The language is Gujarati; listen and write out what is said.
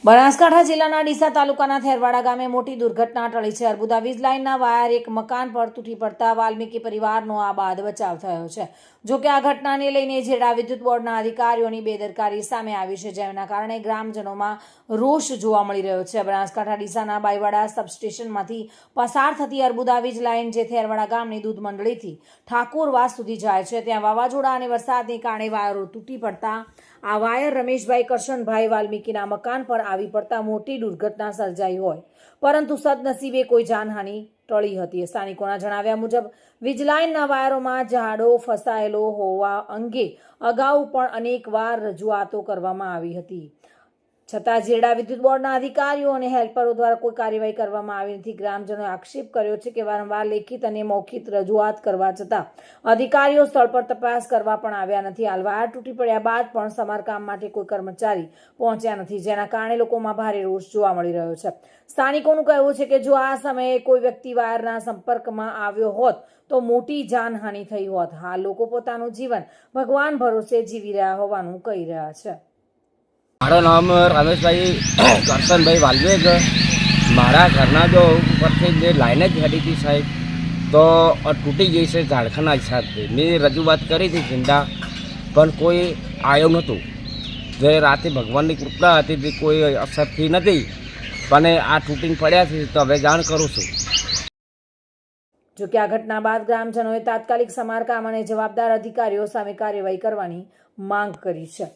બનાસકાંઠા જિલ્લાના ડીસા તાલુકાના થેરવાડા ગામે મોટી દુર્ઘટના ટળી છે। અર્બુદા વીજ લાઇનના વાયર એક મકાન પર તૂટી પડતા વાલ્મીકી પરિવારનો આ બાદ બચાવ થયો છે। જોકે આ ઘટનાને લઈને જેડા વિદ્યુત બોર્ડના અધિકારીઓની બેદરકારી સામે આવી છે, જેના કારણે ગ્રામજનોમાં રોષ જોવા મળી રહ્યો છે। બનાસકાંઠા ડીસાના બાઈવાડા સબસ્ટેશનમાંથી પસાર થતી અર્બુદા વીજ લાઇન જે થેરવાડા ગામની દૂધ મંડળીથી ઠાકોરવાસ સુધી જાય છે, ત્યાં વાવાઝોડા અને વરસાદને કારણે વાયરો તૂટી પડતા આ વાયર રમેશભાઈ કરશનભાઈ વાલ્મીકીના મકાન પર આવી પડતા મોટી દુર્ઘટના સર્જાઈ હોય, પરંતુ સદનસીબે કોઈ જાનહાનિ ટળી હતી। સ્થાનિકોના જણાવ્યા મુજબ વીજ લાઇનના વાયરોમાં ઝાડો ફસાયેલો હોવા અંગે અગાઉ પણ અનેકવાર રજૂઆતો કરવામાં આવી હતી, છતાં જેડા વિદ્યુત બોર્ડના અધિકારીઓ અને હેલ્પરો દ્વારા કોઈ કાર્યવાહી કરવામાં આવી નથી। ગ્રામજનોએ આક્ષેપ કર્યો છે કે વારંવાર લેખિત અને મૌખિક રજૂઆત કરવા છતાં અધિકારીઓ સ્થળ પર તપાસ કરવા પણ આવ્યા નથી। હાલ વાયર તૂટી પડ્યા બાદ પણ સમારકામ માટે કોઈ કર્મચારી પહોંચ્યા નથી, જેના કારણે લોકોમાં ભારે રોષ જોવા મળી રહ્યો છે। સ્થાનિકોનું કહેવું છે કે જો આ સમયે કોઈ વ્યક્તિ વાયરના સંપર્કમાં આવ્યો હોત તો મોટી જાનહાનિ થઈ હોત। હાલ લોકો પોતાનું જીવન ભગવાન ભરોસે જીવી રહ્યા હોવાનું કહી રહ્યા છે। મારું નામ રમેશભાઈ કરશનભાઈ વાલ્મીક। મારા ઘરના જો ઉપરથી જે લાઈન જ હેડી હતી સાહેબ, તો તૂટી ગઈ છે ઝાડખાના હિસાબથી। મેં રજૂઆત કરી હતી ચિંતા, પણ કોઈ આવ્યો નહોતું। જે રાતે ભગવાનની કૃપા હતી તે કોઈ અસરથી નથી, પણ આ તૂટીને પડ્યા છે તો હવે જાણ કરું છું। જોકે આ ઘટના બાદ ગ્રામજનોએ તાત્કાલિક સમારકામ અને જવાબદાર અધિકારીઓ સામે કાર્યવાહી કરવાની માંગ કરી છે।